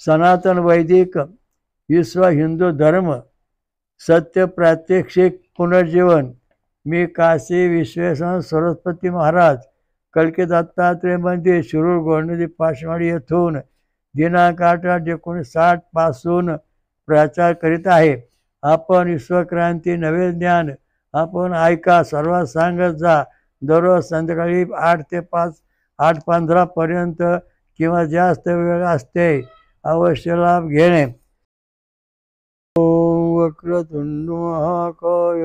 सनातन वैदिक विश्व हिंदू धर्म सत्य प्रात्यक्षिक पुनर्जीवन। मी काशी विश्वेश्वर सरस्वती महाराज कल्की दत्तात्रय मंदिर शिरूर गोंडदी पाचवाडी येथून दिनांक 8/8/1960 पासून प्रचार करीत आहे। आपण विश्वक्रांती नवे ज्ञान आपण ऐका, सर्वात सांगत जा। दररोज संध्याकाळी 8 ते 5 8:15 पर्यंत किंवा जास्त वेळ असते। अवश्य लाभ घेणे। ओम वक्रतुंड महाकाय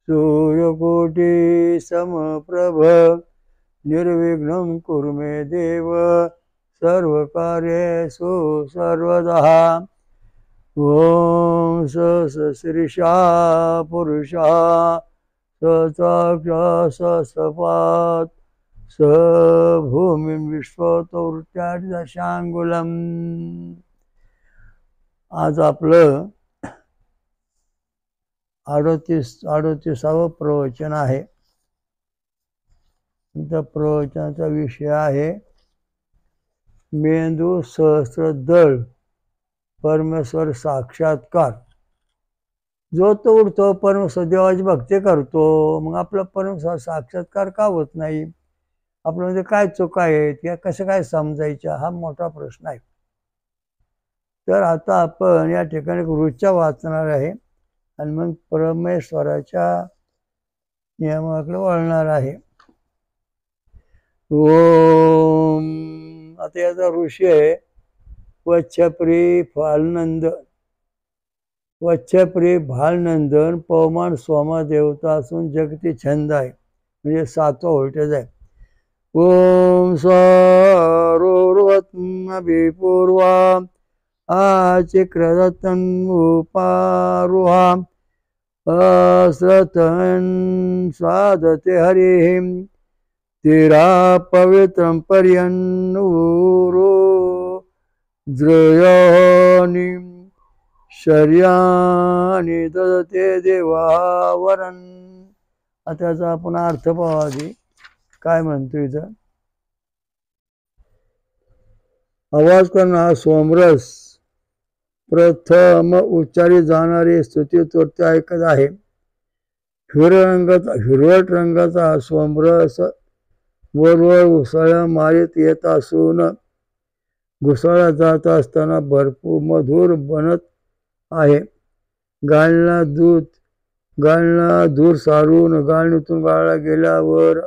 सूर्यकोटि समप्रभ निर्विघ्नं कुरु मे देव सर्वकार्येषु सर्वदा। ओम शीर्षा पुरुषा साक्षात् सपात स भूमि विश्वतोर्त्यादशांगुलम। आज आपलं 38वं प्रवचन आहे। त्या प्रवचनाचा विषय आहे मेंदू सहस्त्रदळ परमेश्वर साक्षात्कार। जो तो उठतो परमेश्वर देवाची भक्ती करतो, मग आपला परमेश्वर साक्षात्कार का होत नाही? आपल्यामध्ये काय चुका आहेत या कसं काय समजायच्या, हा मोठा प्रश्न आहे। तर आता आपण या ठिकाणी ऋचा वाचणार आहे आणि मग परमेश्वराच्या नियमाकडे वळणार आहे। ओम। आता याचा ऋषी आहे वच्छप्री भालनंदन। वच्छप्री भालनंदन पवमान सोमा देवता असून जगती छंद आहे, म्हणजे 7वा व्होल्टेज आहे। ओम स्वारोर्वत्मभिपूर्वा आचिक्रदत्तन उपारुहा अस्रतन स्वादते हरिहिं तीरा पवित्रं पर्यन्नूरो द्रयानि शर्यानि ददते देवावरन। आता त्याचा आपण अर्थ पाहू आधी काय म्हणतो इथं। आवाज करणारा सोमरस प्रथम उच्चारी जाणारी स्तुती तोर्ते ऐकत आहे। हिरवट रंगाचा सोमरस वरवर उसळ्या मारीत येत असून घुसळला जात असताना भरपूर मधुर बनत आहे। गाळणा दूर सारून गाळणीतून गाळला गेल्यावर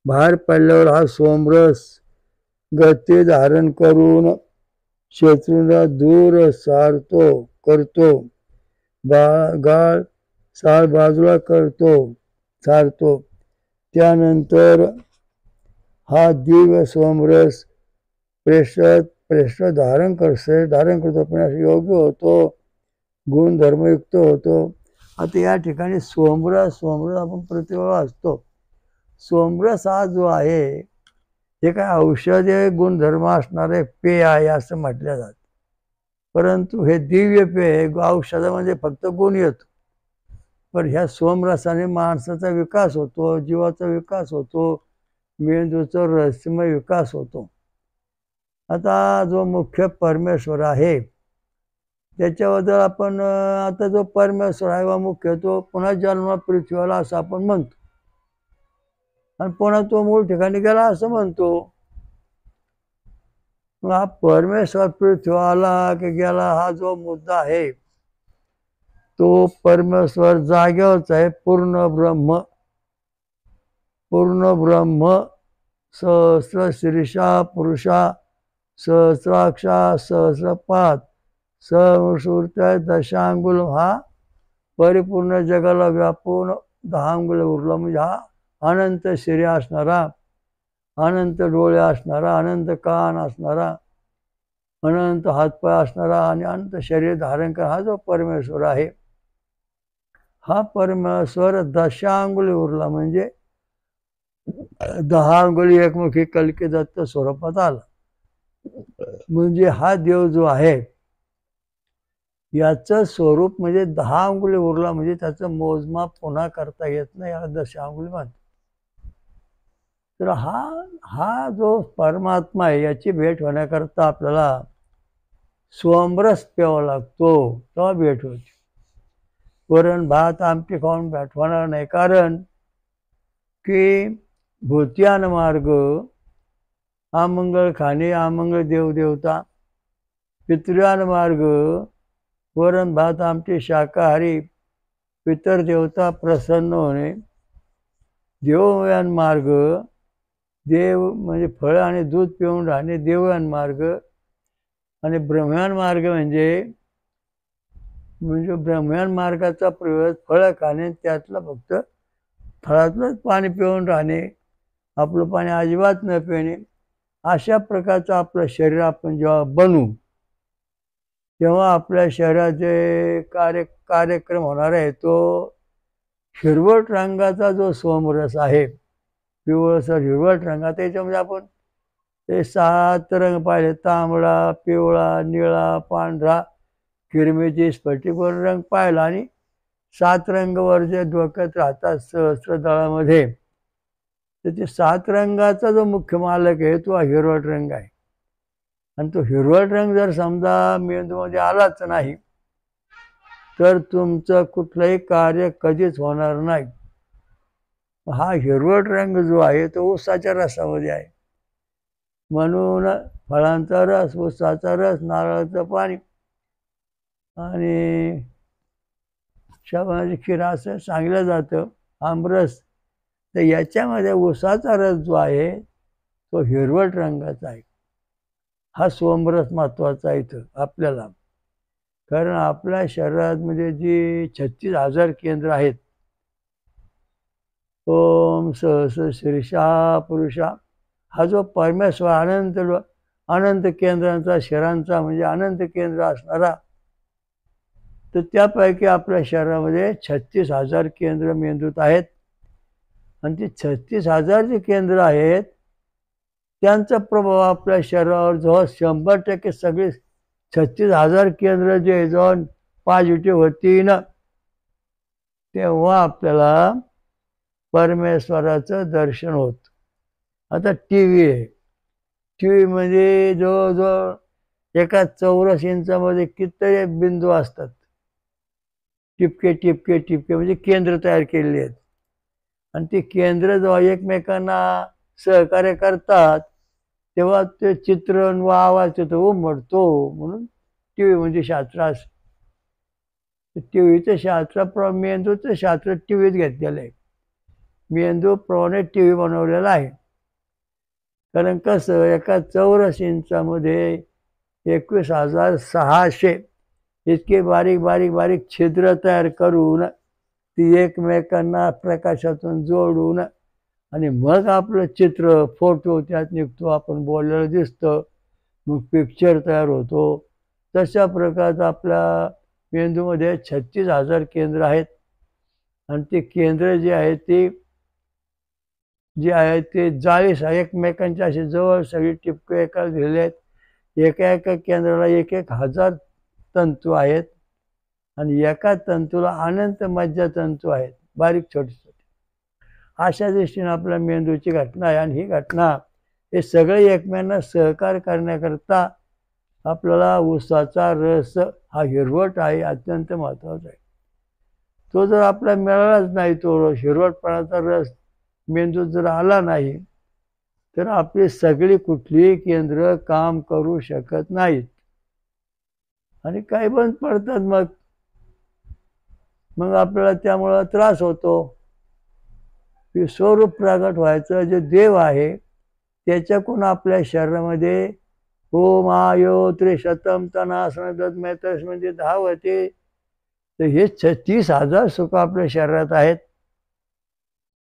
बाहेर पडल्यावर हा सोमरस गती धारण करून शत्रूंना दूर करतो। गाळ साळ बाजूला सारतो। त्यानंतर हा दिव्य सोमरस प्रेष्ठ धारण करतो, पण योग्य होतो, गुणधर्मयुक्त होतो। आता या ठिकाणी सोमरस आपण प्रतिभा असतो। सोमरस हा जो आहे हे काय औषधे गुणधर्म असणारे पेय आहे असं म्हटलं जातं, परंतु हे दिव्य पेय औषधामध्ये फक्त गुण येतो, पण ह्या सोमरसाने माणसाचा विकास होतो, जीवाचा विकास होतो, मेंदूचा रहस्यमय विकास होतो। आता जो मुख्य परमेश्वर आहे त्याच्याबद्दल आपण आता जो परमेश्वर आहे वा मुख्य तो पुन्हा जन्म पृथ्वीला असं आपण म्हणतो आणि पुन्हा तो मूळ ठिकाणी गेला असं म्हणतो। हा परमेश्वर पृथ्वीला की गेला हा जो मुद्दा आहे तो परमेश्वर जागेवरच आहे। पूर्ण ब्रह्म सहस्र शीर्षा पुरुषा सहस्राक्षा सहस्रपाद सहस्र दशांगुल हा परिपूर्ण जगाला व्यापून 10 अंगुल उरला, म्हणजे हा अनंत शरीर असणारा, अनंत डोळे असणारा, अनंत कान असणारा, अनंत हातपाय असणारा आणि अनंत शरीर धारण करा हा जो परमेश्वर आहे, हा परमेश्वर 10 अंगुली उरला, म्हणजे 10 अंगुली एकमुखी कल्की दत्त स्वरूपात आला। म्हणजे हा देव जो आहे याचं स्वरूप म्हणजे 10 अंगुली उरला, म्हणजे त्याचं मोजमाप पुन्हा करता येत नाही, याला 10 अंगुली म्हणतात। तर हा जो परमात्मा आहे याची भेट होण्याकरता आपल्याला सोमरस प्यावा लागतो, तेव्हा भेट होते. वरण भात आमटी खाऊन भेट होणार नाही, कारण की भूतियान मार्ग, अमंगळ खाणे, अमंगळ देवदेवता, पितृयान मार्ग, वरण भात आमटी शाकाहारी, पितर देवता प्रसन्न होणे. देवयान मार्ग, देव म्हणजे फळ आणि दूध पिऊन राहणे, देवयान मार्ग. आणि ब्रह्मयान मार्ग म्हणजे ब्रह्मयान मार्गाचा प्रयोग फळं खाणे, त्यातलं फक्त फळातलंच पाणी पिऊन राहणे, आपलं पाणी अजिबात न पिणे. अशा प्रकारचं आपलं शरीर आपण जेव्हा बनवू, तेव्हा आपल्या शरीराचे कार्यक्रम होणार आहे. तो हिरवट रंगाचा जो सोमरस आहे, पिवळसर हिरवट रंगाचा, त्याच्यामध्ये आपण ते 7 रंग पाहिले, तांबडा, पिवळा, निळा, पांढरा, किरमिजी, स्फटिकवर रंग पाहिला. आणि 7 रंगावर जे डोक्यात राहतात सहस्त्रदळामध्ये, तर ते 7 रंगाचा जो मुख्य मालक आहे तो हिरवट रंग आहे. आणि तो हिरवट रंग जर समजा मेंदूमध्ये आलाच नाही, तर तुमचं कुठलंही कार्य कधीच होणार नाही. हा हिरवट रंग जो आहे तो ऊसाच्या रसामध्ये आहे. म्हणून फळांचा रस, ऊसाचा रस, नारळाचं पाणी आणि शेवयाची खीर असं सांगितलं जातं, आमरस. तर याच्यामध्ये ऊसाचा रस जो आहे तो हिरवट रंगाचा आहे. हा सोमरस महत्त्वाचा आहे इथं आपल्याला, कारण आपल्या शरीरामध्ये जी 36,000 केंद्र आहेत, ओम सहस शीर्षा पुरुषा, हा जो परमेश्वर अनंत केंद्रांचा, शरीरांचा म्हणजे अनंत केंद्र असणारा, तर त्यापैकी आपल्या शरीरामध्ये 36,000 केंद्र मेंदूत आहेत. आणि ते 36,000 जे केंद्र आहेत, त्यांचा प्रभाव आपल्या शरीरावर जेव्हा 100% सगळे 36,000 केंद्र जे जेव्हा पॉझिटिव्ह होतील, तेव्हा आपल्याला परमेश्वराचं दर्शन होत. आता टी व्ही आहे, टी व्हीमध्ये जवळजवळ एका चौरस इंचामध्ये कितीतरी बिंदू असतात, टिपके टिपके टिपके, म्हणजे केंद्र तयार केलेले आहेत. आणि ते केंद्र जेव्हा एकमेकांना सहकार्य करतात, तेव्हा ते चित्रण व आवाज तिथं उमटतो. म्हणून टी व्ही म्हणजे शास्त्र असं. टी व्हीचं शास्त्र, मेंदूचं शास्त्र टी व्हीत घेतलेलं आहे. मेंदूप्रमाणे टी व्ही बनवलेला आहे. कारण कसं, एका चौरस इंचामध्ये 21,600 इतके बारीक बारीक बारीक छिद्र तयार करून ती एकमेकांना प्रकाशातून जोडून, आणि मग आपलं चित्र, फोटो त्यात निघतो, आपण बोललेलं दिसतं, मग पिक्चर तयार होतो. तशा प्रकारचं आपल्या मेंदूमध्ये 36,000 केंद्र आहेत. आणि ते केंद्र जे आहेत ते जाळीस एकमेकांच्या असे जवळ सगळी टिपके एका दिलेले आहेत. एका एका केंद्राला 1,000 तंतू आहेत. आणि एका तंतूला अनंत मज्जातंतू आहेत, बारीक छोटे छोटे. अशा दृष्टीने आपल्या मेंदूची घटना आहे. आणि ही घटना हे सगळे एकमेकांना सहकार करण्याकरता आपल्याला ऊसाचा रस हा हिरवट आहे, अत्यंत महत्त्वाचा आहे. तो जर आपल्याला मिळालाच नाही, तो हिरवटपणाचा रस मेंदूत जर आला नाही, तर आपली सगळी कुठलीही केंद्र काम करू शकत नाहीत आणि काही बंद पडतात. मग आपल्याला त्यामुळं त्रास होतो. विश्वरूप प्रगट व्हायचं जे देव आहे, त्याच्याकडून आपल्या शरीरामध्ये ओम आयो त्रिशतम तनासन दत्मैतस म्हणजे धावते. तर हे 36,000 सुख आपल्या शरीरात आहेत.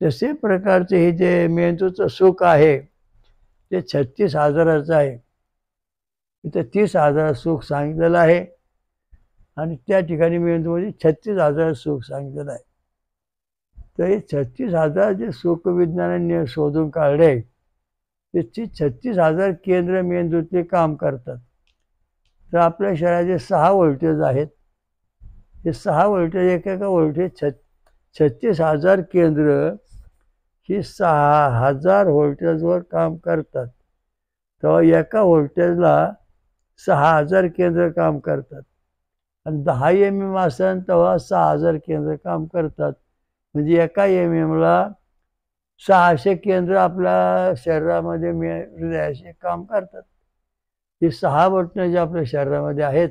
तसे प्रकारचे हे जे मेंदूचं सुख आहे ते 36,000चं आहे. इथं 30,000 सुख सांगितलेलं आहे. आणि त्या ठिकाणी मेंदूमध्ये 36,000 सुख सांगितलेलं आहे. तर हे 36,000 जे सुख विज्ञानाने शोधून काढले, त्याची 36,000 केंद्र मेंदूतले काम करतात. तर आपल्या शरीराचे 6 व्होल्टेज आहेत. हे 6 व्होल्टेज, एकेका व्होल्टेज 36,000 केंद्र ही 6,000 व्होल्टेजवर काम करतात. तेव्हा एका व्होल्टेजला 6000 केंद्र काम करतात आणि 10 MM असेल तेव्हा 6000 केंद्र काम करतात. म्हणजे एका MM ला 600 केंद्र आपल्या शरीरामध्ये हृदयाशी काम करतात. ही 6 बटणं जी आपल्या शरीरामध्ये आहेत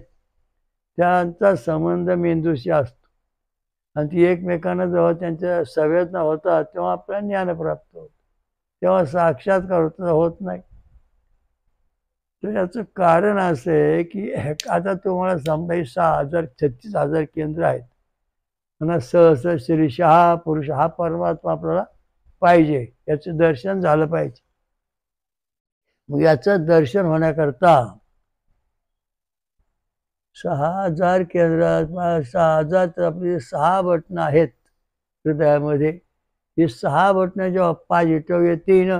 त्यांचा संबंध मेंदूशी असतो आणि ती एकमेकांना जेव्हा त्यांच्या संवेदना होतात तेव्हा आपल्याला ज्ञान प्राप्त होतं, तेव्हा साक्षात्कार होत नाही. तर याचं कारण असं आहे की आता तुम्हाला समजा 6000 36,000 केंद्र आहेत आणि सहसा शीर्ष हा पुरुष हा परमात्मा आपल्याला पाहिजे, याचं दर्शन झालं पाहिजे. मग याचं दर्शन होण्याकरता 6000 केंद्रात 6000 तर आपली 6 बटणं आहेत हृदयामध्ये. ही 6 बटणं जेव्हा पॉझिटिव्ह येतील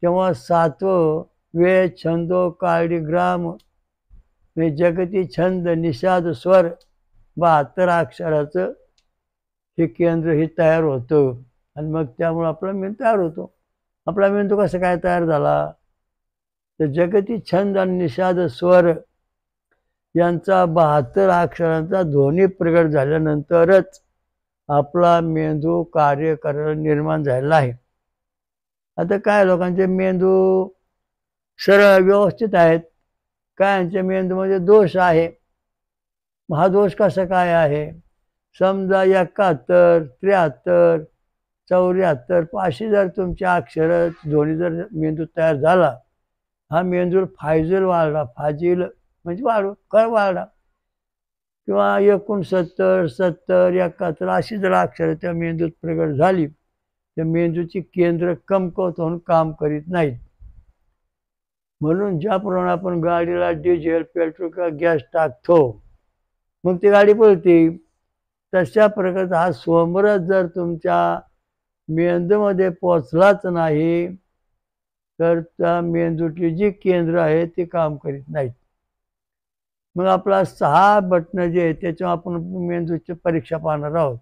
तेव्हा 7वं वेद छंदो काळी ग्राम म्हणजे जगती छंद निषाद स्वर 72 अक्षराचं हे केंद्र हे तयार होतं आणि मग त्यामुळे आपला मेंदू तयार होतो. आपला मेंदू कसा काय तयार झाला तर जगती छंद आणि निषाद स्वर यांचा 72 अक्षरांचा ध्वनी प्रगट झाल्यानंतरच आपला मेंदू कार्य करायला निर्माण झालेला आहे. आता काय लोकांचे मेंदू सरळ व्यवस्थित आहेत, कायांच्या मेंदूमध्ये दोष आहे. हा दोष कसा काय आहे? समजा 71, 73, 74 अशी जर तुमची अक्षर ध्वनी जर मेंदू तयार झाला, हा मेंदू फाजिल वाढला, फाजिल म्हणजे वाढला किंवा 69, 70, 71 अशी जर अक्षरं त्या मेंदूत प्रगट झाली तर मेंदूची केंद्र कमकुवत होऊन काम करीत नाहीत. म्हणून ज्याप्रमाणे आपण गाडीला डिझेल पेट्रोल किंवा गॅस टाकतो मग ती गाडी पळते, तशा प्रकारचा हा सोमरस जर तुमच्या मेंदूमध्ये पोचलाच नाही तर त्या मेंदूची जी केंद्र आहे ती काम करीत नाहीत. मग आपला 6 बटणं जे आहेत त्याच्यावर आपण मेंदूची परीक्षा पाहणार आहोत.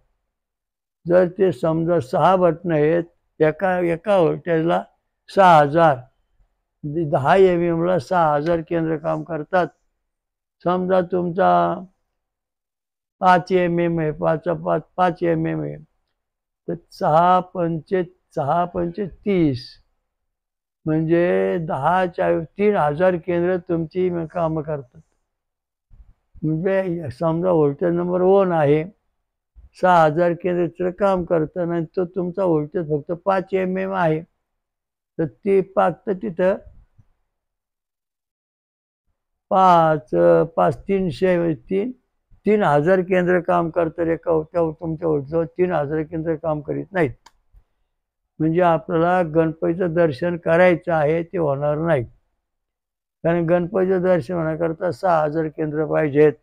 जर ते समजा 6 बटणं आहेत, एका व्होल्टेजला 6000 10 MM ला 6000 केंद्र काम करतात. समजा तुमचा 5 MM आहे, 5 MM आहे तर 6 पंचे 30 म्हणजे 3000 केंद्र तुमची कामं करतात. म्हणजे समजा व्होल्टेज नंबर 1 आहे, 6000 केंद्र काम करतं आणि तो तुमचा व्होल्टेज फक्त 5 MM आहे तर ती फक्त तिथं 3000 केंद्र काम करतात. तुमच्या व्होल्टेजवर 3000 केंद्र काम करीत नाहीत. म्हणजे आपल्याला गणपतीचं दर्शन करायचं आहे ते होणार नाही, कारण गणपतीचं दर्शन होण्याकरता 6000 केंद्र पाहिजेत.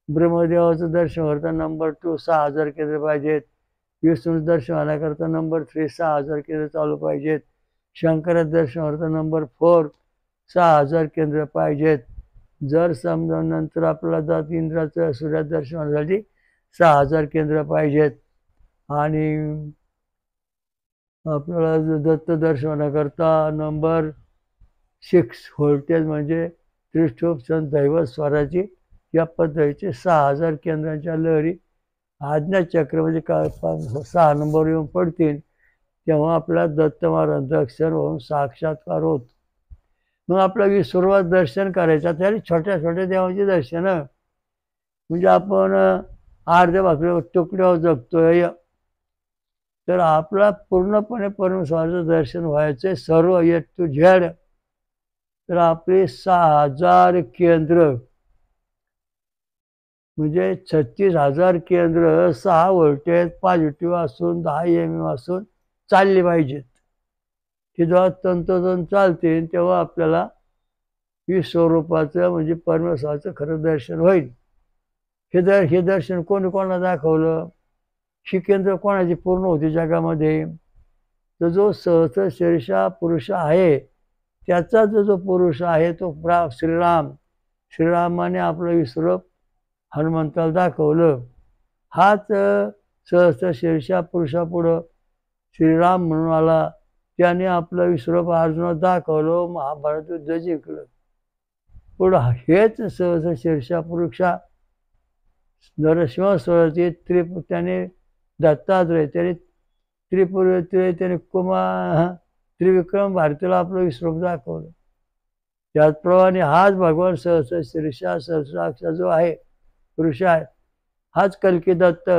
ब्रह्मदेवाचं दर्शन करता नंबर 2 6000 केंद्र पाहिजेत. विष्णूचं दर्शन होण्याकरता नंबर 3 6000 केंद्र चालू पाहिजेत. शंकराचं दर्शन करता नंबर 4 6000 केंद्र पाहिजेत. जर समजा नंतर आपल्याला जात इंद्राचं सूर्याचं दर्शन होण्यासाठी 6000 केंद्र पाहिजेत आणि आपल्याला दत्त दर्शनाकरता नंबर 6 व्होल्टेज म्हणजे त्रिशूप दैवत स्वराची या पद्धतीचे 6000 केंद्रांच्या लहरी आज्ञाचक्र म्हणजे 6 नंबर येऊन पडतील तेव्हा आपल्याला दत्त महाराजांचं अक्षर होऊन साक्षात्कार होत. मग आपलं सुरुवात दर्शन करायचं. तरी छोट्या छोट्या देवांची दर्शनं म्हणजे आपण अर्ध्या भाकरी तुकड्यावर जगतोय तर आपला पूर्णपणे परमेश्वराचं दर्शन व्हायचं सर्व A to Z. तर आपले 6000 केंद्र म्हणजे 36000 केंद्र 6 व्होल्टेज पॉझिटिव्ह असून 10 MM असून चालले पाहिजेत. की जेव्हा तंतोतंत चालते तेव्हा आपल्याला विश्वरूपाचं म्हणजे परमेश्वराचं खरं दर्शन होईल. हे दर्शन कोणाला दाखवलं? ही केंद्र कोणाची पूर्ण होती जगामध्ये? तर जो सहस्र शीर्षा पुरुष आहे त्याचा जो पुरुष आहे तो श्रीरामाने आपलं विश्वरूप हनुमंताला दाखवलं. हाच सहस्र शीर्षा पुरुषापुढं श्रीराम म्हणून आला, त्याने आपलं विश्वरूप अर्जुनाला दाखवलं, महाभारत युद्ध जिंकलं. पुढं हेच सहज शीर्षा पुरुषा नरसिंह स्वराचे त्याने दत्तात्रय त्याने त्याने त्रिविक्रम भारतीला आपलं विश्वरूप दाखवलं. त्याचप्रमाणे हाच भगवान शीर्षा सहस्राक्ष जो आहे पुरुष आहे, हाच कल्की दत्त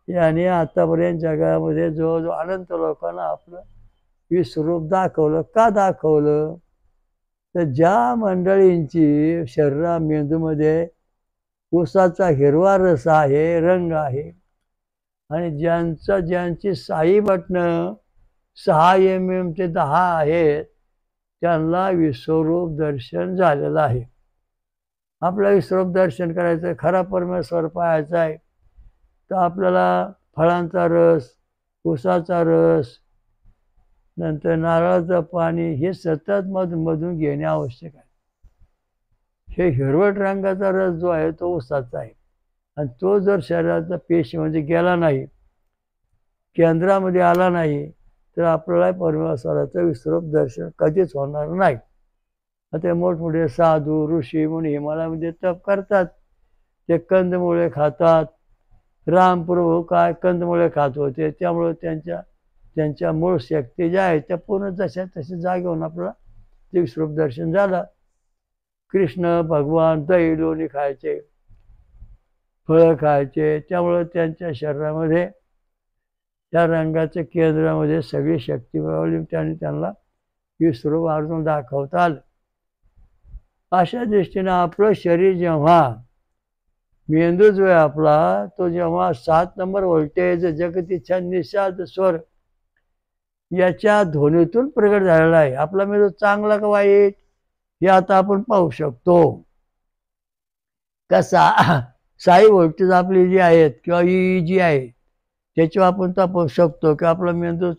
याने आतापर्यंत जगामध्ये जवळजवळ अनंत लोकांना आपलं विश्वरूप दाखवलं. का दाखवलं? तर ज्या मंडळींची शरीरा मेंदूमध्ये ऊसाचा हिरवा रस आहे, रंग आहे, आणि ज्यांची साई बटणं 6 mm ते 10 आहेत, त्यांना विश्वरूप दर्शन झालेलं आहे. आपलं विश्वरूप दर्शन करायचं, खरा परमेश्वर पाहायचा आहे, तर आपल्याला फळांचा रस, ऊसाचा रस, नंतर नारळाचं पाणी हे सतत मधून घेणे आवश्यक आहे. हे हिरवट रंगाचा रस जो आहे तो ऊसाचा आहे, आणि तो जर शरीराच्या पेशीमध्ये गेला नाही, केंद्रामध्ये आला नाही, तर आपल्याला परमेश्वराचं विश्वरूप दर्शन कधीच होणार नाही. आता मोठमोठे साधू ऋषी मुनी हिमालयामध्ये तप करतात, ते कंदमुळे खातात. रामप्रभू काय कंदमुळे खात होते, त्यामुळे त्यांच्या मूळ शक्ती ज्या आहेत त्या पूर्ण तसे जागे होऊन आपल्याला ते विश्वरूप दर्शन झालं. कृष्ण भगवान दही लोणी खायचे, फळं खायचे, त्यामुळे त्यांच्या शरीरामध्ये त्या रंगाच्या केंद्रामध्ये सगळी शक्ती मिळवली, त्याने त्यांना विश्वरूप अर्जुन दाखवता आलं. अशा दृष्टीनं आपलं शरीर जेव्हा मेंदू जो आहे आपला, तो जेव्हा 7 नंबर व्होल्टेज जगती छंद निषाद स्वर याच्या ध्वनीतून प्रगट झालेला आहे. आपला मेंदू चांगला का वाईट हे आता आपण पाहू शकतो. कसा साई व्होल्टेज आपली जी आहेत किंवा जी आहे त्याच्यावर आपण तपासू शकतो की आपला मेंदू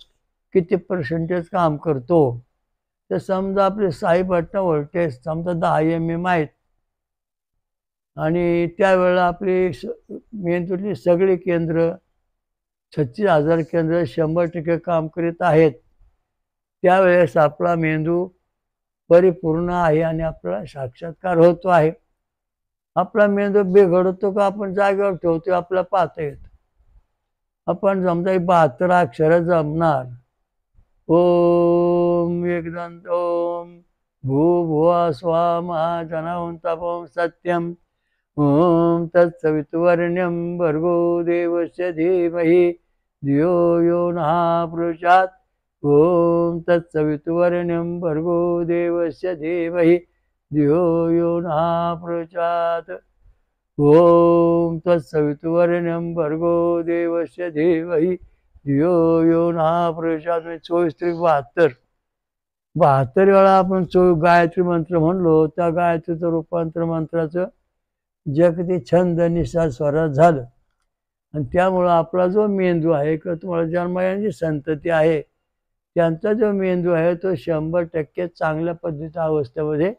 किती % काम करतो. तर समजा आपले साई बटणं व्होल्टेज समजा 10 mm आहेत, आणि त्यावेळेला आपली मेंदूतली सगळी केंद्र 36,000 केंद्र 100% काम करीत आहेत. त्यावेळेस आपला मेंदू परिपूर्ण आहे आणि आपला साक्षात्कार होतो आहे. आपला मेंदू बिघडतो का आपण जागेवर ठेवतो आपल्याला पाहता येतं. आपण समजा 72 अक्षरं जमणार. ओम एकदंत ओम भूभुवा स्वा महाजनाहून तपोम सत्यम ओम तत्सवितुर्वरेण्यं भर्गो देवस्य धीमहि धियो यो नः प्रचोदयात्. ओम तत्सवितुर्वरेण्यं भर्गो देवस्य धीमहि धियो यो नः प्रचोदयात्. ओम तत्सवितुर्वरेण्यं भर्गो देवस्य धीमहि धियो यो नः प्रचोदयात्. 24 72 वेळा आपण गायत्री मंत्र म्हणलो, त्या गायत्रीचं रूपांतर मंत्राचं जगती छंद निषाद स्वरात झालं. आणि त्यामुळं आपला जो मेंदू आहे किंवा तुम्हाला जन्मयाची संतती आहे त्यांचा जो मेंदू आहे तो 100% चांगल्या पद्धतीच्या अवस्थेमध्ये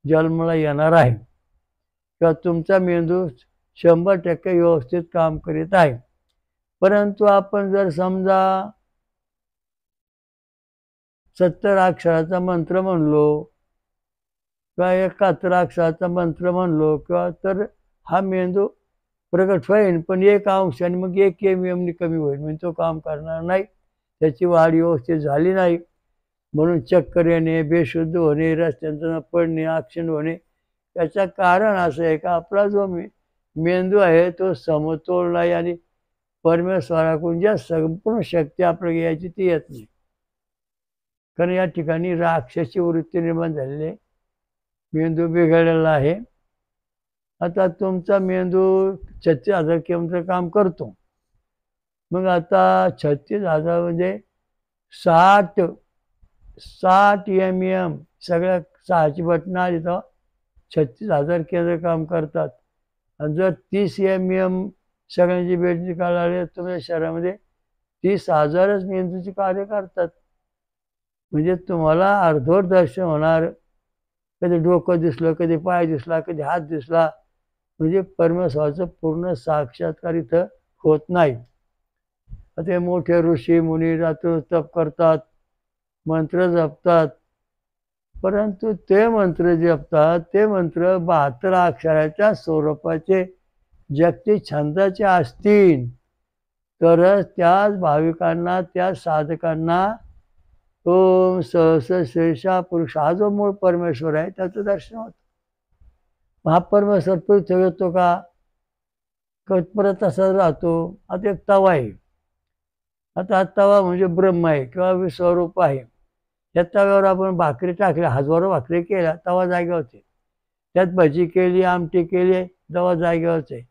जन्माला येणार आहे, किंवा तुमचा मेंदू 100% व्यवस्थित काम करीत आहे. परंतु आपण जर समजा 70 अक्षराचा मंत्र म्हणलो किंवा 71 अक्षराचा मंत्र म्हणलो किंवा तर हा मेंदू प्रगट होईल, पण 1 अंशाने मग 1 mm कमी होईल, म्हणजे तो काम करणार नाही, त्याची वाढ व्यवस्थित झाली नाही. म्हणून चक्कर येणे, बेशुद्ध होणे, रस्त्यांना पडणे, ॲक्सिडेंट होणे याचं कारण असं आहे का आपला जो मेंदू आहे तो समतोल नाही, आणि परमेश्वराकडून ज्या संपूर्ण शक्ती आपल्याला यायची ती येत नाही. कारण या ठिकाणी राक्षसी वृत्ती निर्माण झालेली आहे, मेंदू बिघडलेला आहे. आता तुमचा मेंदू 36,000 किलोमीटर काम करतो. मग आता 36,000 म्हणजे 60 mm सगळ्या 6ची बटणं आली तर 36,000 केंद्र काम करतात. आणि जर 30 mm सगळ्यांची बेटची काळ आली तर तुमच्या शरीरामध्ये 30,000च मेंदूची कार्य करतात. म्हणजे तुम्हाला अर्धवट दर्शन होणार. कधी डोकं दिसलं, कधी पाय दिसला, कधी हात दिसला, म्हणजे परमेश्वराचं पूर्ण साक्षात्कार इथं होत नाही. ते मोठे ऋषी मुनी रात्र तप करतात, मंत्र जपतात, परंतु ते मंत्र जपतात ते मंत्र 72 अक्षराच्या स्वरूपाचे जगती छंदाचे असतील तरच त्याच भाविकांना त्या साधकांना ओम सहस शेषा पुरुष हा जो मूळ परमेश्वर आहे त्याचं दर्शन होतं. महापरमेश्वर पृथ्वी येतो का परत तसाच राहतो. आता एक तवा आहे. आता हा तवा म्हणजे ब्रह्म आहे किंवा विश्वरूप आहे. त्या तव्यावर आपण भाकरी टाकल्या हजारो भाकरी केल्या तवा जागेवर होते. त्यात भजी केली आमटी केली तवा जागेवरच आहे.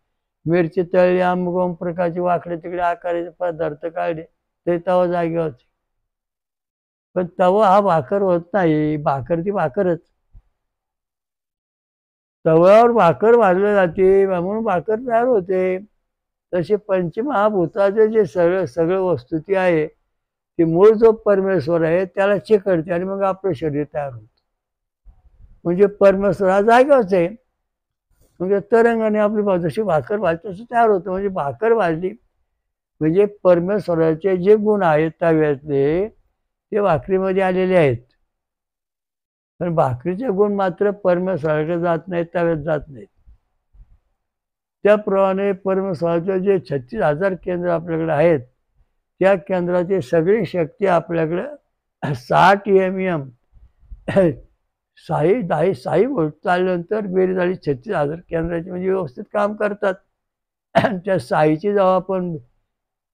मिरची तळली अमुक प्रकारची वाकडे तिकडे आकाराचे पदार्थ काढले ते तवा जागेवरच आहे. पण तवा हा भाकर होत नाही. भाकर ती भाकरच. तव्यावर भाकर भाजली जाते म्हणून भाकर तयार होते. तसे पंचमहाभूताचे जे सगळं वस्तुती आहे ती मूळ जो परमेश्वर आहे त्याला चिकटते आणि मग आपलं शरीर तयार होतं. म्हणजे परमेश्वर हा जागाच आहे. म्हणजे तरंगाने आपली जशी भाकर भाजली तशी तयार होतं. म्हणजे भाकर भाजली म्हणजे परमेश्वराचे जे गुण आहेत तव्यातले ते भाकरीमध्ये आलेले आहेत. पण भाकरीचे गुण मात्र परमेश्वराकडे जात नाहीत तव्यात जात नाहीत. त्याप्रमाणे परमेश्वराचे जे 36,000 केंद्र आपल्याकडे आहेत त्या केंद्राची सगळी शक्ती आपल्याकडे 60 mm 6 व्होल्ट चालल्यानंतर बेरीज झाली 36,000 केंद्राची म्हणजे व्यवस्थित काम करतात. त्या 6ची जेव्हा आपण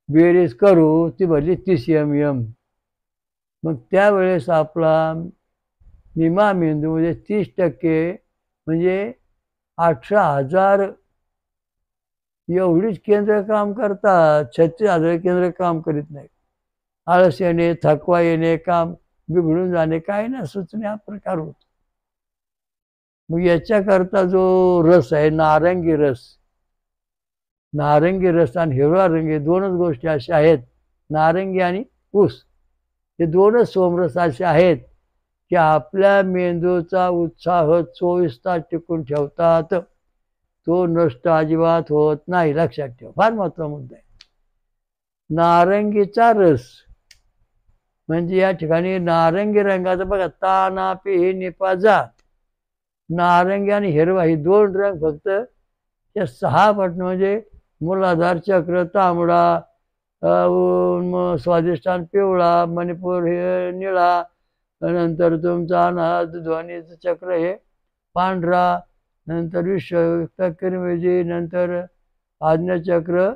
बेरीज करू ती भरली 30 mm. मग त्यावेळेस आपला निमा मेंदू म्हणजे 30% म्हणजे 18,000 एवढीच केंद्र काम करतात. 36,000 केंद्र काम करीत नाही. आळस येणे थकवा येणे काम बिघडून जाणे काही ना सुचणे हा प्रकार होतो. मग याच्याकरता जो रस आहे नारंगी रस आणि हिरवा रंग दोनच गोष्टी अशा आहेत. नारंगी आणि ऊस हे दोनच सोमरस असे आहेत की आपल्या मेंदूचा उत्साह 24 तास टिकून ठेवतात. तो नष्ट अजिबात होत नाही. लक्षात ठेव. फार महत्त्वाचा मुद्दा आहे. नारंगीचा रस म्हणजे या ठिकाणी नारंगी रंगाचा बघा ताना पी निपाजा नारंगी आणि हिरवा ही 2 रंग फक्त या 6 पट म्हणजे मूलाधार चक्र तांबडा स्वादिष्टान पिवळा मणिपूर हे निळा नंतर तुमचा अनाहत ध्वनीचं चक्र हे पांढरा नंतर विश्वयुक्त किरमिजी नंतर आज्ञाचक्र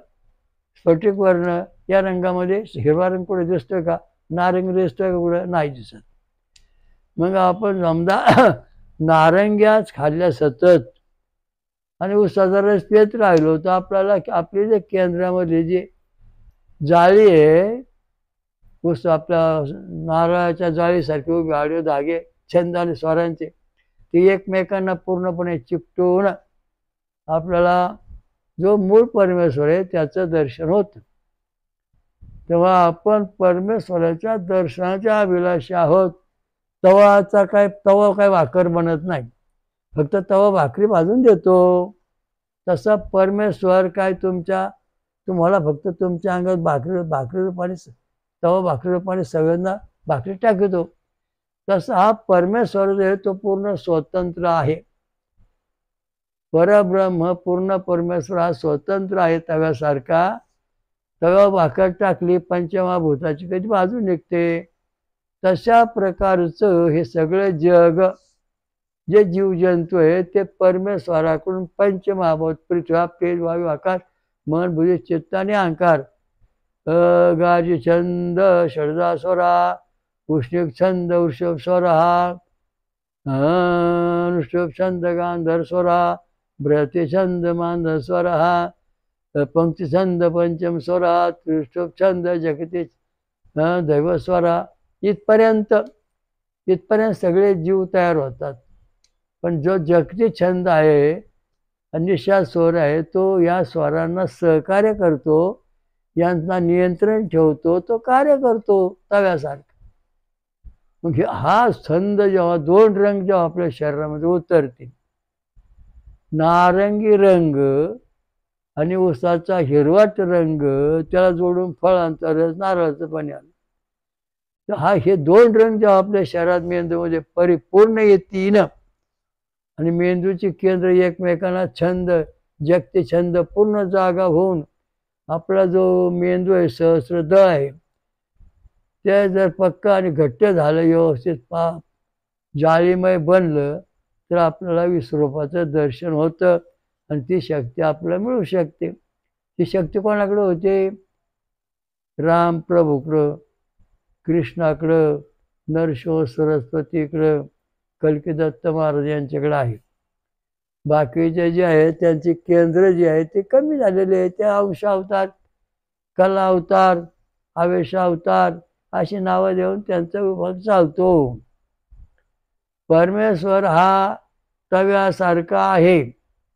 स्फटिक वर्ण या रंगामध्ये हिरवा रंग कुठे दिसतोय का नारंगी दिसतोय का कुठे नाही दिसत. मग आपण समजा नारंग्याच खाल्ल्या सतत आणि उसाचा रस पेत राहिलो तर आपल्याला आपली जे केंद्रामध्ये जी जाळी आहे ऊस आपल्या नारळाच्या जाळीसारखे उभे आडवे धागे छंद आणि स्वरांचे ते एकमेकांना पूर्णपणे चिकटून आपल्याला जो मूळ परमेश्वर आहे त्याचं दर्शन होतं. तेव्हा आपण परमेश्वराच्या दर्शनाच्या अभिलाषी आहोत. तवा काय भाकर बनत नाही. फक्त तवा भाकरी भाजून देतो. तसा परमेश्वर काय तुम्हाला फक्त तुमच्या अंगात भाकरी पाणी तवा भाकरी पाणी सगळ्यांना भाकरी टाकतो. तसा हा परमेश्वर जो आहे तो पूर्ण स्वतंत्र आहे. परब्रह्म पूर्ण परमेश्वर हा स्वतंत्र आहे. तव्यासारखा तव्यावर भाकर टाकली पंचमहाभूताची कधी बाजू निघते. तशा प्रकारचं हे सगळं जग जे जीवजंतू आहे ते परमेश्वराकडून पंचमहाभूत पृथ्वी तेज वायू आकाश मन बुद्धी चित्त आणि अहंकार गाजी छंद षडजा स्वरा उष्णिक छंद वृषभ स्वर हा ऋषभ छंद गांधर स्वरा बृहती छंद मांधर स्वर हा पंक्ती छंद पंचम स्वरा त्रिषभ छंद जगती दैव स्वरा इथपर्यंत सगळे जीव तयार होतात. पण जो जगती छंद आहे निशा स्वर आहे तो या स्वरांना सहकार्य करतो यांना नियंत्रण ठेवतो तो कार्य करतो तव्यासारखा. मग हा छंद जेव्हा 2 रंग जेव्हा आपल्या शरीरामध्ये उतरतील नारंगी रंग आणि ऊसाचा हिरवाट रंग त्याला जोडून फळांचा रस नारळाचं पाणी आलं तर हे दोन रंग जेव्हा आपल्या शरीरात मेंदूमध्ये परिपूर्ण येतील आणि मेंदूची केंद्र एकमेकांना छंद जगते छंद पूर्ण जागा होऊन आपला जो मेंदू आहे सहस्रदळ आहे ते जर पक्का आणि घट्ट झालं व्यवस्थित जाळीमय बनलं तर आपल्याला विश्वरूपाचं दर्शन होतं आणि ती शक्ती आपल्याला मिळू शकते. ती शक्ती कोणाकडे होते? राम प्रभूकडं, कृष्णाकडं, नरसिंह सरस्वतीकडं, कल्की दत्त महाराज यांच्याकडे आहे. बाकीचे जे आहेत त्यांची केंद्र जी आहे ते कमी झालेले आहे. ते अंश अवतार, कला अवतार, आवेश अवतार अशी नावं देऊन त्यांचा विभाग चालतो. परमेश्वर हा तव्यासारखा आहे,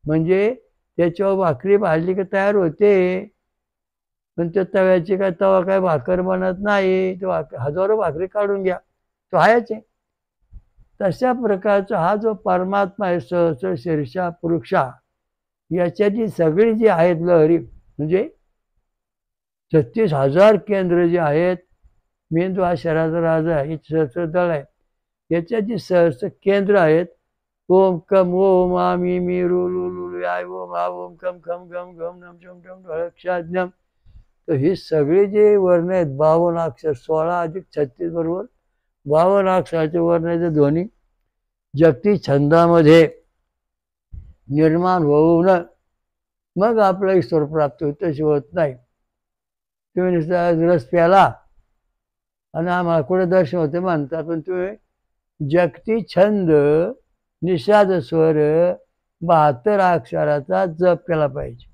म्हणजे त्याच्यावर भाकरी भाजली की तयार होते, पण त्या तव्याची काय तवा काय भाकर बनत नाही. तो हजारो भाकरी काढून घ्या, तो आहेच आहे. तशा प्रकारचा हा जो परमात्मा आहे सहस्र शीर्षा पुरुषा, याच्याची सगळी जी आहेत लहरी म्हणजे 36,000 केंद्र जे आहेत. मेंदू हा शरीराचा राजा आहे, सहस्रदळ आहे. याच्याची सहस्र केंद्र आहेत. ओम कम ओम आमी मी रु लु लु आय ओम आ ओम कम खम गम गम नम शम टम ढळक्षाज्ञम. तर ही सगळी जे वर्ण आहेत 52 अक्षर, 16 अधिक 36 बरोबर 52 अक्षराचे वर्णाचे ध्वनी जगती छंदामध्ये निर्माण होऊन मग आपलं ईश्वर प्राप्त होत, तशी होत नाही. तुम्ही रस प्याला आणि आम्हाला कुठे दर्शन होते म्हणता, पण तुम्ही जगती छंद निषाद स्वर 72 अक्षराचा जप केला पाहिजे.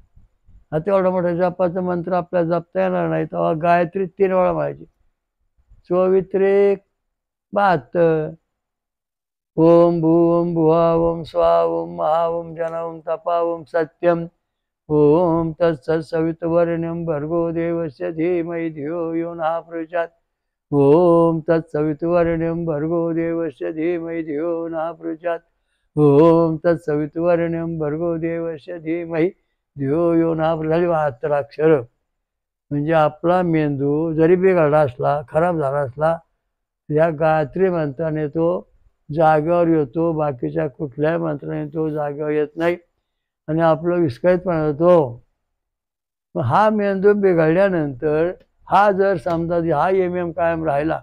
आता एवढा मोठा जपाचा मंत्र आपल्याला जपता येणार नाही, तेव्हा गायत्री 3 वेळा म्हणायची. 24 72. ओम भूम भुवा ओम स्वा ओम महा ओम जन ओम तपा ओम सत्यम ओम तत्सवितुर्वरेण्यं भर्गो देवस्य धीमहि धियो यो नः प्रचोदयात्. ओम तत्सवितुर्वरेण्यं भर्गो देवस्य धीमहि धियो नः प्रचोदयात्. ओम तत्सवितुर्वरेण्यं भर्गो देवस्य धीमहि धियो यो नः प्रचोदयात्. 72 अक्षर. म्हणजे आपला मेंदू जरी बिघडला असला, खराब झाला असला, या गायत्री मंत्राने तो जागेवर येतो. बाकीच्या कुठल्याही मंत्राने तो जागेवर येत नाही आणि आपलं विस्कळीतपणा होतो. हा मेंदू बिघडल्यानंतर हा जर समजा हा MM कायम राहिला,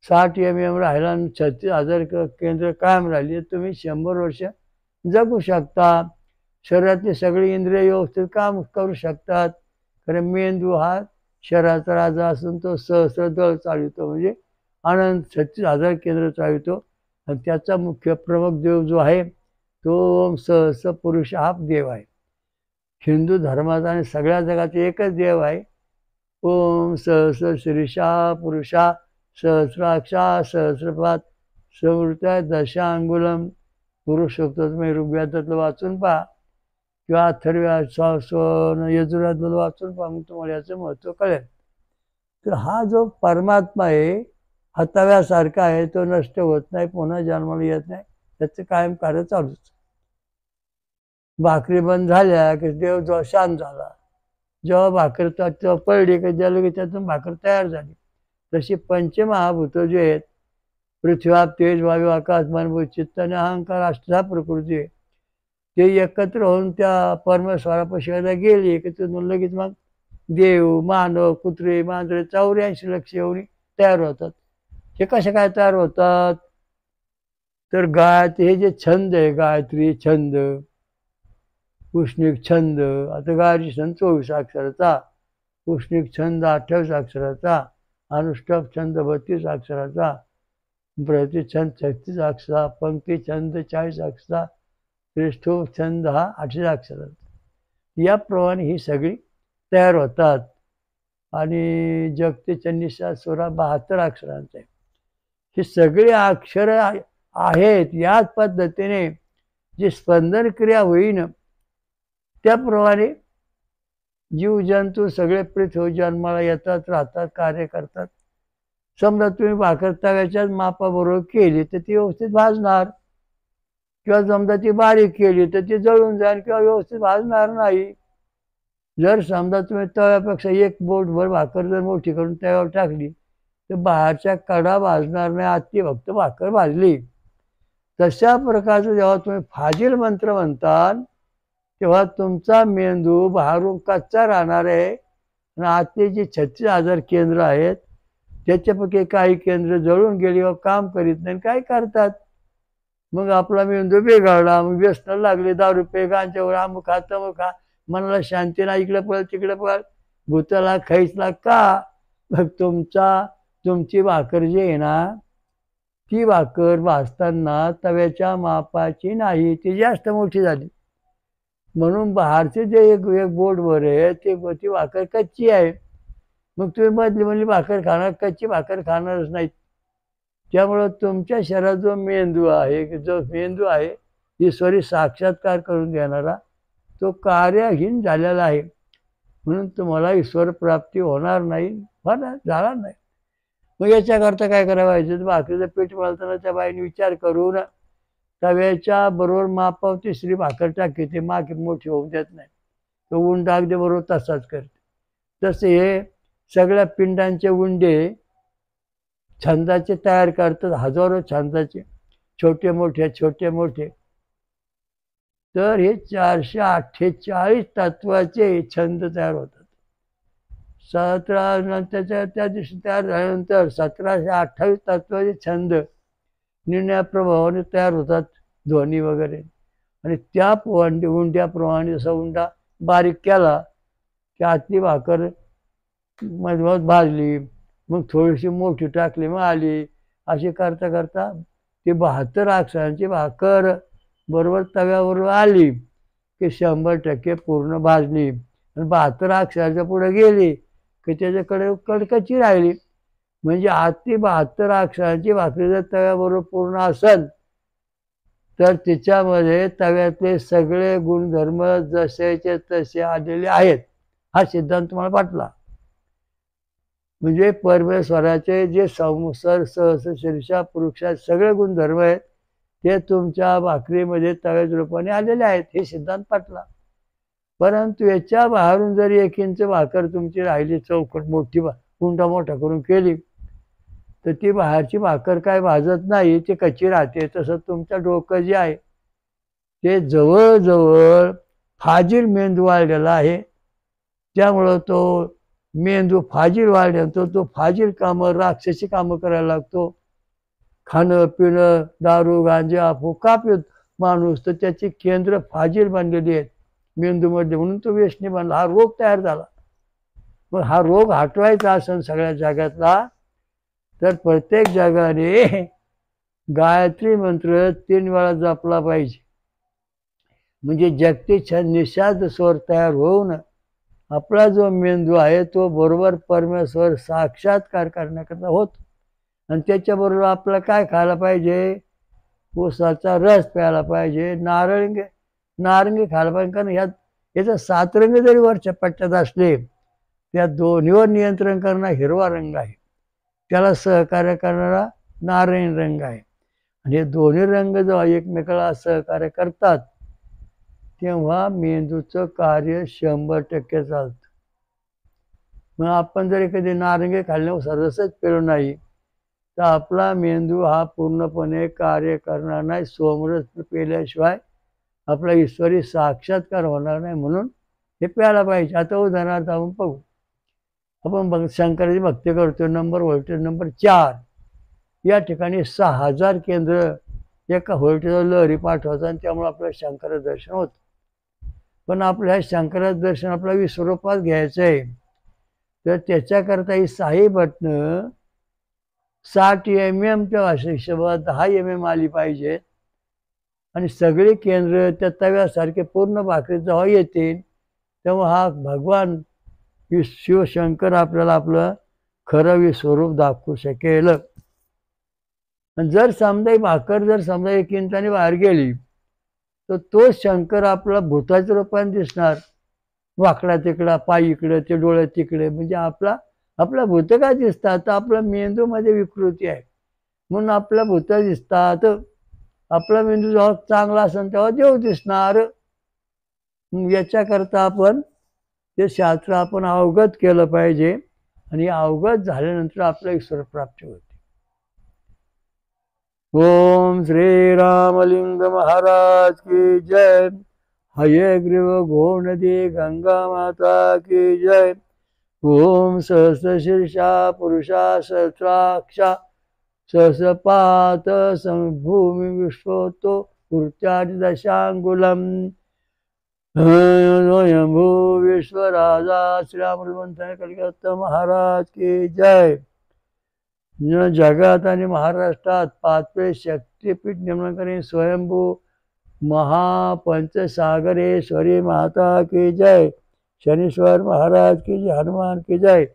60 MM राहिला आणि 36,000 केंद्र कायम राहिली, तुम्ही 100 वर्ष जगू शकता. शरीरातली सगळी इंद्रिय व्यवस्थित काम करू शकतात. कारण मेंदू हा शरीराचा राजा असून तो सहस्रदळ चालवितो, म्हणजे अनंत 36,000 केंद्र चालवितो. आणि त्याचा मुख्य प्रमुख देव जो आहे तो ओम सहस्र पुरुष हा देव आहे. हिंदू धर्माचा आणि सगळ्या जगाचा एकच देव आहे. ओम सहस्र शीर्षा पुरुषा सहस्राक्षा सहस्रपात संवृत्या दशांगुलम. पुरुषोत्तम ऋग्वेदातलं वाचून पहा किंवा अथर्व यजुर्वेदातलं वाचून पहा, मग तुम्हाला याचं महत्त्व कळेल. तर हा जो परमात्मा आहे हा तव्यासारखा आहे, तो नष्ट होत नाही, पुन्हा जन्माला येत नाही, त्याचं कायम कार्य चालूच. भाकरी बंद झाल्या की देव जो शांत झाला. जेव्हा भाकर तेव्हा पडली की ज्याला की त्यातून भाकर तयार झाली. तशी पंचमहाभूत जे आहेत पृथ्वी आप तेज वायू आकाश मन चित्त आणि अहंकार अष्टा प्रकृती आहे, ते एकत्र होऊन त्या परमेश्वरापाशी गेली की तिथून लगेच मग देव मानव कुत्रे मांजरे 84 लक्ष एवढी तयार होतात. हे कसे काय तयार होतात? तर हे जे छंद आहे, गायत्री छंद, उष्णिक छंद, आता गायत्री छंद 24 अक्षराचा, उष्णिक छंद 28 अक्षराचा, अनुष्टक छंद 32 अक्षराचा, प्रतिछंद 36 अक्षरा, पंक्ती छंद 40 अक्षरा, त्रिष्ठोप छंद हा 28 अक्षराचा. याप्रमाणे ही सगळी तयार होतात. आणि जगते चंडीचा सोरा 72 अक्षरांचा आहे. ही सगळी अक्षर आहेत. याच पद्धतीने जी स्पंदन क्रिया होईन त्याप्रमाणे जीवजंतू सगळे पृथ्वी जन्माला येतात, राहतात, कार्य करतात. समजा तुम्ही भाकर तव्याच्याच मापाबरोबर केली तर ती व्यवस्थित भाजणार, किंवा समजा ती बारीक केली तर ती जळून जाईल किंवा व्यवस्थित भाजणार नाही. जर समजा तुम्ही तव्यापेक्षा 1 बोटभर भाकर जर मोठी करून तव्यावर टाकली तर बाहेरच्या कडा भाजणार नाही, आतली फक्त भाकर भाजली. तशा प्रकारचं जेव्हा तुम्ही फाजील मंत्र म्हणताल तेव्हा तुमचा मेंदू बाहेरून कच्चा राहणार आहे आणि आतली जी 36,000 केंद्र आहेत त्याच्यापैकी काही केंद्र जळून गेली व काम करीत नाही. काय करतात मग आपला मेंदू बिघडला, मग व्यसन लागले, दारू पे, गांजावर, अमुक खा तमुक खा, मनाला शांती नाही, इकडे पळ तिकडे पळ, भूताला खाईसला का. मग तुमची भाकर जी आहे ना ती भाकर भाजताना तव्याच्या मापाची नाही, ती जास्त मोठी झाली. म्हणून बाहेरचे जे एक बोर्डवर आहे ती भाकर कच्ची आहे. मग तुम्ही मधली भाकर खाणार, कच्ची भाकर खाणारच नाहीत. त्यामुळं तुमच्या शरीरात जो मेंदू आहे ईश्वरी साक्षात्कार करून देणारा तो कार्यहीन झालेला आहे. म्हणून तुम्हाला ईश्वर प्राप्ती होणार नाही, झाला नाही. मग याच्याकरता काय करायचं, भाकरीचं पीठ मळताना त्या बाईने विचार करून तव्याच्या बरोबर मापाव तिसरी भाकर टाकते, ते मागे मोठी होऊ देत नाही, तो उंडा अगदी बरोबर तसाच करते. तसे हे सगळ्या पिंडांचे उंडे छंदाचे तयार करतात, हजारो छंदाचे, छोटे मोठे. तर हे 448 तत्वाचे छंद तयार होतात. 17 नंतरच्या त्या दिवशी तयार झाल्यानंतर 1728 तत्वाचे छंद निर्णया प्रभावाने तयार होतात, ध्वनी वगैरे. आणि त्या उंड्याप्रमाणे जसा उंडा बारीक केला की आतली भाकर मध्ये भाजली, मग थोडीशी मोठी टाकली, मग आली, अशी करता करता ती 72 अक्षरांची भाकर बरोबर तव्यावर आली की 100% पूर्ण भाजली. आणि 72 अक्षराच्या पुढे गेली की त्याच्याकडे कडकची राहिली. म्हणजे आतली 72 अक्षरांची भाकरी जर तव्याबरोबर पूर्ण असेल तर तिच्यामध्ये तव्यातले सगळे गुणधर्म जसेचे तसे आलेले आहेत. हा सिद्धांत तुम्हाला पटला. म्हणजे परमेश्वराचे जे संसार सहस शीर्षा पुरुषा सगळे गुणधर्म आहेत ते तुमच्या भाकरीमध्ये तव्याच्या रूपाने आलेले आहेत, हे सिद्धांत पटला. परंतु याच्या बाहेरून जर 1 इंच भाकर तुमची राहिली, चौकट मोठी उंडा मोठा करून केली तर ती बाहेरची भाकर काय भाजत नाही, ती कच्ची राहते. तसं तुमचं डोकं जे आहे ते जवळजवळ फाजील मेंदू वाढलेला आहे. त्यामुळं तो मेंदू फाजील वाढल्यानंतर तो फाजील कामं, राक्षसी कामं करायला लागतो. खाणं पिणं, दारू गांजा अफू का पित माणूस, तर त्याची केंद्र फाजील बनलेली आहेत मेंदूमध्ये, म्हणून तो व्यसनी बनला, हा रोग तयार झाला. मग हा रोग हटवायचा असेल सगळ्या जगातला तर प्रत्येक जगाने गायत्री मंत्र 3 वेळा जपला पाहिजे. म्हणजे जगती निषाद स्वर तयार होऊन आपला जो मेंदू आहे तो बरोबर परमेश्वर साक्षात्कार करण्याकरता होतो. आणि त्याच्याबरोबर आपल्याला काय खायला पाहिजे, ऊसाचा रस प्यायला पाहिजे, नारंगी खायला पाहिजे. कारण याचा 7 रंग जरी वरच्या पट्ट्यात असले त्या दोन्हीवर नियंत्रण करणारा हिरवा रंग आहे, त्याला सहकार्य करणारा नारायण रंग आहे. आणि हे दोन्ही रंग जेव्हा एकमेकाला सहकार्य करतात तेव्हा मेंदूचं कार्य 100% चालतं. मग आपण जर कधी नारंगी खाल्ल्यावर रसच पेलो नाही तर आपला मेंदू हा पूर्णपणे कार्य करणार नाही. सोमरस पेल्याशिवाय आपला ईश्वरी साक्षात्कार होणार नाही. म्हणून हे प्यायला पाहिजे. आता उदाहरणार्थ आपण पाहू, आपण शंकराची भक्ती करतो, व्होल्टेज नंबर 4 या ठिकाणी 6000 केंद्र एका व्होल्टेजवर लहरी पाठवतात आणि त्यामुळे आपल्याला शंकराचं दर्शन होतं. पण आपल्या शंकराचं दर्शन आपल्या विश्वरूपात घ्यायचं आहे तर त्याच्याकरता ही 6 बटणं 60 mmच्या हिशोबात 10 mm आली पाहिजेत. आणि सगळे केंद्र त्या तव्यासारखे पूर्ण भाकरीत जेव्हा येतील तेव्हा हा भगवान शिवशंकर आपल्याला आपलं खरं विश्वरूप दाखवू शकेल. आणि जर समजा भाकर 1 इंचाने बाहेर गेली तर तो शंकर आपला भूताच्या रूपाने दिसणार, वाकडा तिकडा, पाय इकडे, ते डोळे तिकडे. म्हणजे आपला भूत काय दिसतात, तर आपल्या मेंदूमध्ये विकृती आहे म्हणून आपल्या भूत दिसतात. आपला मेंदू जेव्हा चांगला असेल तेव्हा देव दिसणार. याच्याकरता आपण ते शास्त्र आपण अवगत केलं पाहिजे. आणि अवगत झाल्यानंतर आपल्या ईश्वर प्राप्ती होते. ओम श्री रामलिंग महाराज की जय. हयग्रीव गोनदी गंगा माता की जय. ओम सहस्रशीर्षा पुरुषा सहस्राक्षा सहस्रपात समभूमि विश्वतो कृत्यादशांगुलम. स्वयंभू विश्वराजा श्रीराममंथन कलिकत्ता महाराज की जय. जगात आणि महाराष्ट्रात 5वे शक्तीपीठ निर्माण करणे स्वयंभू महापंचसागरेश्वरी माता की जय. शनीश्वर महाराज की जय. हनुमान की जय.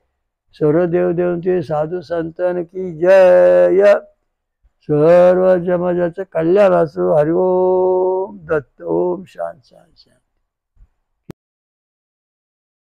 सर्व देवदेवांचे साधू संतन की जय. सर्व जमाजाचं कल्याण असो. हरिओम दत्त. ओम शांत शांत शांत.